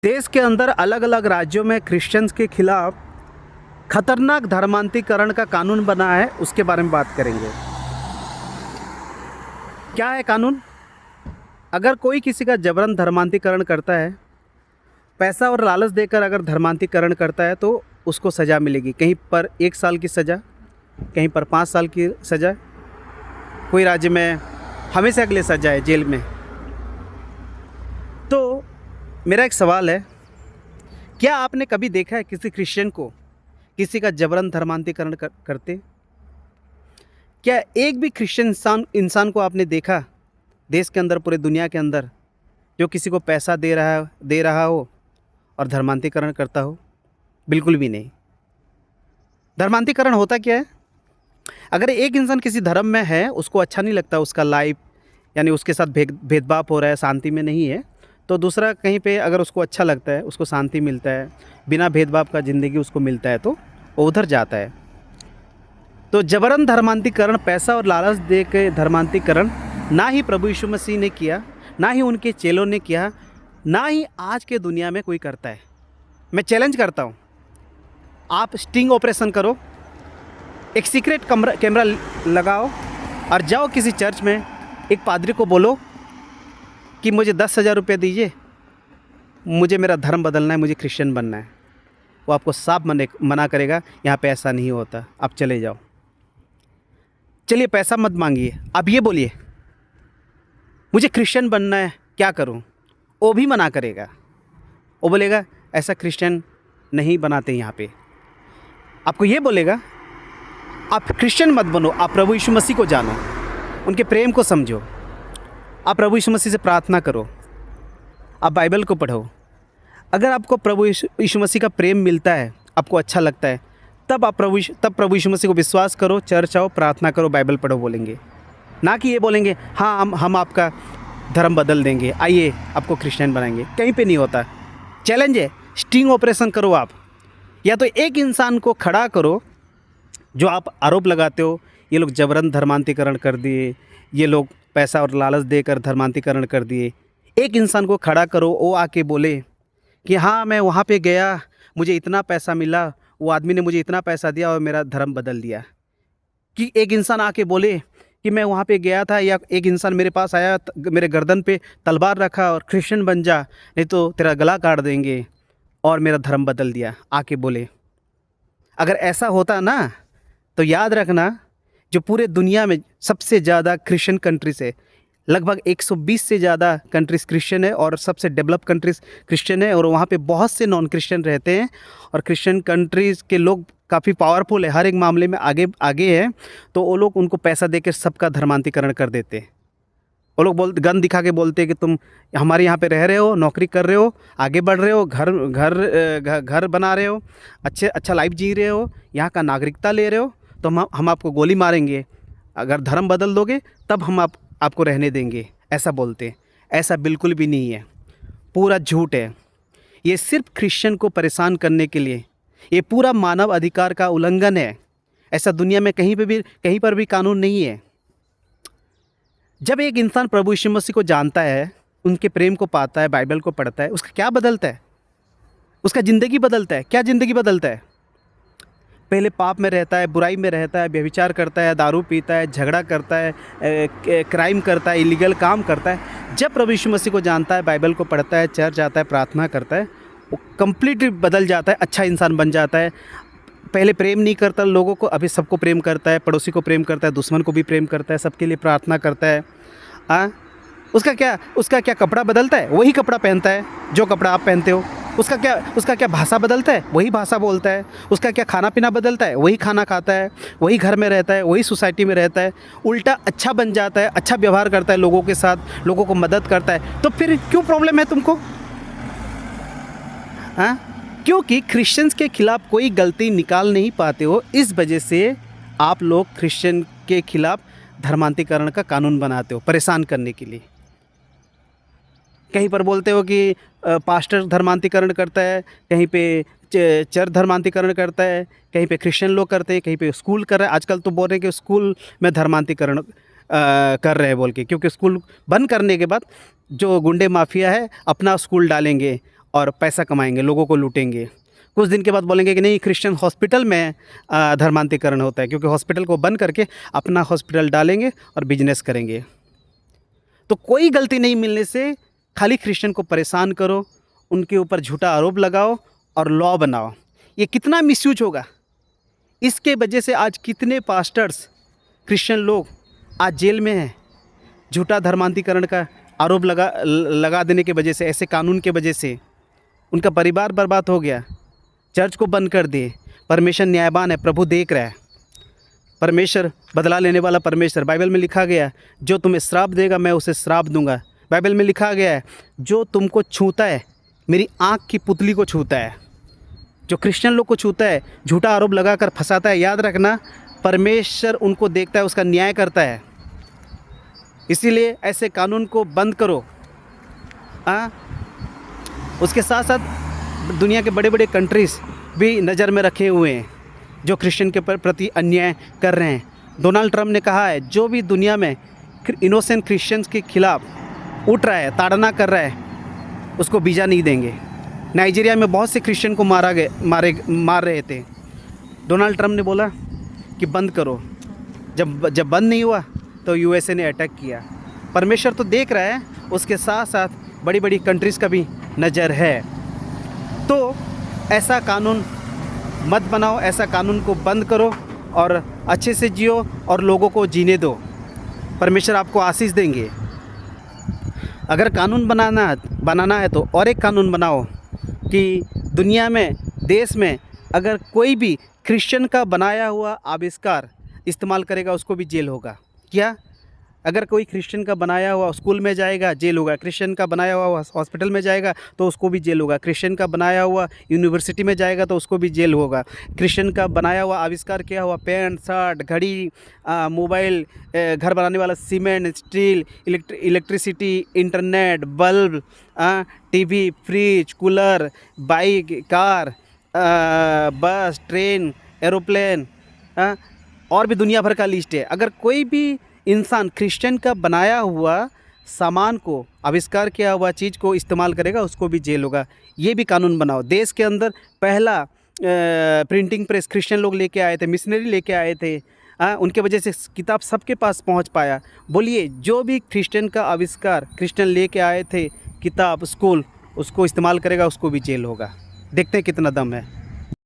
देश के अंदर अलग अलग राज्यों में क्रिश्चियंस के खिलाफ खतरनाक धर्मांतरीकरण का कानून बना है, उसके बारे में बात करेंगे। क्या है कानून? अगर कोई किसी का जबरन धर्मांतरीकरण करता है, पैसा और लालच देकर अगर धर्मांतरीकरण करता है तो उसको सज़ा मिलेगी। कहीं पर 1 साल की सज़ा, कहीं पर 5 साल की सज़ा, कोई राज्य में हमेशा के लिए सज़ा है, जेल में। तो मेरा एक सवाल है, क्या आपने कभी देखा है किसी क्रिश्चियन को किसी का जबरन धर्मांतरीकरण करते? क्या एक भी क्रिश्चियन इंसान को आपने देखा देश के अंदर, पूरे दुनिया के अंदर, जो किसी को पैसा दे रहा हो और धर्मांतरीकरण करता हो? बिल्कुल भी नहीं। धर्मांतरीकरण होता क्या है? अगर एक इंसान किसी धर्म में है, उसको अच्छा नहीं लगता उसका लाइफ, यानी उसके साथ भेदभाव हो रहा है, शांति में नहीं है, तो दूसरा कहीं पे अगर उसको अच्छा लगता है, उसको शांति मिलता है, बिना भेदभाव का ज़िंदगी उसको मिलता है, तो वो उधर जाता है। तो जबरन धर्मांतरीकरण, पैसा और लालच दे के धर्मांतरीकरण ना ही प्रभु यीशु मसीह ने किया, ना ही उनके चेलों ने किया, ना ही आज के दुनिया में कोई करता है। मैं चैलेंज करता हूँ, आप स्टिंग ऑपरेशन करो, एक सीक्रेट कैमरा लगाओ और जाओ किसी चर्च में, एक पादरी को बोलो कि मुझे 10,000 रुपये दीजिए, मुझे मेरा धर्म बदलना है, मुझे क्रिश्चियन बनना है। वो आपको साफ मना करेगा, यहाँ पे ऐसा नहीं होता, आप चले जाओ। चलिए, पैसा मत मांगिए, आप ये बोलिए मुझे क्रिश्चियन बनना है, क्या करूँ? वो भी मना करेगा, वो बोलेगा ऐसा क्रिश्चियन नहीं बनाते यहाँ पे। आपको ये बोलेगा आप क्रिश्चियन मत बनो, आप प्रभु यीशु मसीह को जानो, उनके प्रेम को समझो, आप प्रभु यीशु मसीह से प्रार्थना करो, आप बाइबल को पढ़ो। अगर आपको प्रभु यीशु मसीह का प्रेम मिलता है, आपको अच्छा लगता है, तब प्रभु यीशु मसीह को विश्वास करो, चर्च आओ, प्रार्थना करो, बाइबल पढ़ो बोलेंगे। ना कि ये बोलेंगे हाँ हम आपका धर्म बदल देंगे, आइए आपको क्रिश्चियन बनाएंगे। कहीं पे नहीं होता। चैलेंज है, स्टिंग ऑपरेशन करो आप, या तो एक इंसान को खड़ा करो जो आप आरोप लगाते हो ये लोग जबरन धर्मांतरीकरण कर दिए, ये लोग पैसा और लालच देकर धर्मांतरीकरण कर दिए। एक इंसान को खड़ा करो, वो आके बोले कि हाँ मैं वहाँ पे गया, मुझे इतना पैसा मिला, वो आदमी ने मुझे इतना पैसा दिया और मेरा धर्म बदल दिया। कि एक इंसान आके बोले कि मैं वहाँ पे गया था, या एक इंसान मेरे पास आया, मेरे गर्दन पे तलवार रखा और क्रिश्चियन बन जा, नहीं तो तेरा गला काट देंगे, और मेरा धर्म बदल दिया, आके बोले। अगर ऐसा होता ना, तो याद रखना, जो पूरे दुनिया में सबसे ज़्यादा क्रिश्चियन कंट्रीज है, लगभग 120 से ज़्यादा कंट्रीज़ क्रिश्चियन है, और सबसे डेवलप कंट्रीज़ क्रिश्चियन है, और वहाँ पे बहुत से नॉन क्रिश्चियन रहते हैं, और क्रिश्चियन कंट्रीज़ के लोग काफ़ी पावरफुल है, हर एक मामले में आगे है, तो वो लोग उनको पैसा देकर सबका धर्मांतरीकरण कर देते हैं। वो लोग गन दिखा के बोलते हैं कि तुम हमारे यहाँ पे रह रहे हो, नौकरी कर रहे हो, आगे बढ़ रहे हो, घर बना रहे हो, अच्छा लाइफ जी रहे हो, यहाँ का नागरिकता ले रहे हो, तो हम आपको गोली मारेंगे, अगर धर्म बदल दोगे तब हम आपको रहने देंगे, ऐसा बोलते हैं। ऐसा बिल्कुल भी नहीं है, पूरा झूठ है। ये सिर्फ क्रिश्चियन को परेशान करने के लिए, ये पूरा मानव अधिकार का उल्लंघन है। ऐसा दुनिया में कहीं पर भी कानून नहीं है। जब एक इंसान प्रभु यीशु मसीह को जानता है, उनके प्रेम को पाता है, बाइबल को पढ़ता है, उसका क्या बदलता है? उसका ज़िंदगी बदलता है। क्या ज़िंदगी बदलता है? पहले पाप में रहता है, बुराई में रहता है, व्यभिचार करता है, दारू पीता है, झगड़ा करता है, क्राइम करता है, इलीगल काम करता है। जब प्रभु यीशु मसीह को जानता है, बाइबल को पढ़ता है, चर्च जाता है, प्रार्थना करता है, वो कंप्लीटली बदल जाता है, अच्छा इंसान बन जाता है। पहले प्रेम नहीं करता लोगों को, अभी सबको प्रेम करता है, पड़ोसी को प्रेम करता है, दुश्मन को भी प्रेम करता है, सबके लिए प्रार्थना करता है। उसका क्या कपड़ा बदलता है? वही कपड़ा पहनता है जो कपड़ा आप पहनते हो। उसका क्या भाषा बदलता है? वही भाषा बोलता है। उसका क्या खाना पीना बदलता है? वही खाना खाता है, वही घर में रहता है, वही सोसाइटी में रहता है। उल्टा अच्छा बन जाता है, अच्छा व्यवहार करता है लोगों के साथ, लोगों को मदद करता है। तो फिर क्यों प्रॉब्लम है तुमको? हाँ, क्योंकि क्रिश्चियंस के खिलाफ कोई गलती निकाल नहीं पाते हो, इस वजह से आप लोग क्रिश्चियन के खिलाफ धर्मांतरीकरण का कानून बनाते हो, परेशान करने के लिए। कहीं पर बोलते हो कि पास्टर धर्मांतरीकरण करता है, कहीं पे चर्च धर्मांतरीकरण करता है, कहीं पे क्रिश्चियन लोग करते हैं, कहीं पे स्कूल कर रहे हैं। आजकल तो बोल रहे हैं कि स्कूल में धर्मांतरीकरण कर रहे हैं बोल के, क्योंकि स्कूल बंद करने के बाद जो गुंडे माफिया है अपना स्कूल डालेंगे, और पैसा कमाएंगे, लोगों को लूटेंगे। कुछ दिन के बाद बोलेंगे कि नहीं, क्रिश्चियन हॉस्पिटल में धर्मांतरीकरण होता है, क्योंकि हॉस्पिटल को बंद करके अपना हॉस्पिटल डालेंगे और बिजनेस करेंगे। तो कोई गलती नहीं मिलने से खाली क्रिश्चियन को परेशान करो, उनके ऊपर झूठा आरोप लगाओ और लॉ बनाओ। ये कितना मिसयूज होगा। इसके वजह से आज कितने पास्टर्स, क्रिश्चियन लोग आज जेल में हैं, झूठा धर्मांतरीकरण का आरोप लगा देने की वजह से, ऐसे कानून के वजह से उनका परिवार बर्बाद हो गया, चर्च को बंद कर दिए। परमेश्वर न्यायवान है, प्रभु देख रहा है। परमेश्वर बदला लेने वाला परमेश्वर। बाइबल में लिखा गया है, जो तुम्हें श्राप देगा मैं उसे श्राप दूंगा। बाइबल में लिखा गया है, जो तुमको छूता है, मेरी आँख की पुतली को छूता है, जो क्रिश्चियन लोग को छूता है, झूठा आरोप लगाकर फंसाता है, याद रखना परमेश्वर उनको देखता है, उसका न्याय करता है। इसीलिए ऐसे कानून को बंद करो। उसके साथ साथ दुनिया के बड़े बड़े कंट्रीज़ भी नज़र में रखे हुए हैं जो क्रिश्चियन के प्रति अन्याय कर रहे हैं। डोनाल्ड ट्रंप ने कहा है, जो भी दुनिया में इनोसेंट क्रिश्चियंस के खिलाफ उठ रहा है, ताड़ना कर रहा है, उसको वीज़ा नहीं देंगे। नाइजीरिया में बहुत से क्रिश्चियन को मार रहे थे। डोनाल्ड ट्रंप ने बोला कि बंद करो। जब बंद नहीं हुआ तो यूएसए ने अटैक किया। परमेश्वर तो देख रहा है, उसके साथ साथ बड़ी बड़ी कंट्रीज़ का भी नज़र है। तो ऐसा कानून मत बनाओ, ऐसा कानून को बंद करो और अच्छे से जियो और लोगों को जीने दो। परमेश्वर आपको आशीष देंगे। अगर कानून बनाना है तो और एक कानून बनाओ कि दुनिया में, देश में अगर कोई भी क्रिश्चियन का बनाया हुआ आविष्कार इस्तेमाल करेगा उसको भी जेल होगा। क्या? अगर कोई क्रिश्चियन का बनाया हुआ स्कूल में जाएगा, जेल होगा। क्रिश्चियन का बनाया हुआ हॉस्पिटल में जाएगा तो उसको भी जेल होगा। क्रिश्चियन का बनाया हुआ यूनिवर्सिटी में जाएगा तो उसको भी जेल होगा। क्रिश्चियन का बनाया हुआ आविष्कार किया हुआ पैंट, शर्ट, घड़ी, मोबाइल, घर बनाने वाला cement, steel, electricity, internet, bulb, TV, fridge, cooler, bike, car, बस, ट्रेन, एरोप्लेन, और भी दुनिया भर का लिस्ट है। अगर कोई भी इंसान क्रिश्चियन का बनाया हुआ सामान को, आविष्कार किया हुआ चीज़ को इस्तेमाल करेगा उसको भी जेल होगा। ये भी कानून बनाओ। देश के अंदर पहला प्रिंटिंग प्रेस क्रिश्चियन लोग लेके आए थे, मिशनरी लेके आए थे। उनके वजह से किताब सबके पास पहुंच पाया। बोलिए, जो भी क्रिश्चियन का आविष्कार क्रिश्चियन लेके आए थे, किताब, स्कूल, उसको इस्तेमाल करेगा उसको भी जेल होगा। देखते हैं कितना दम है।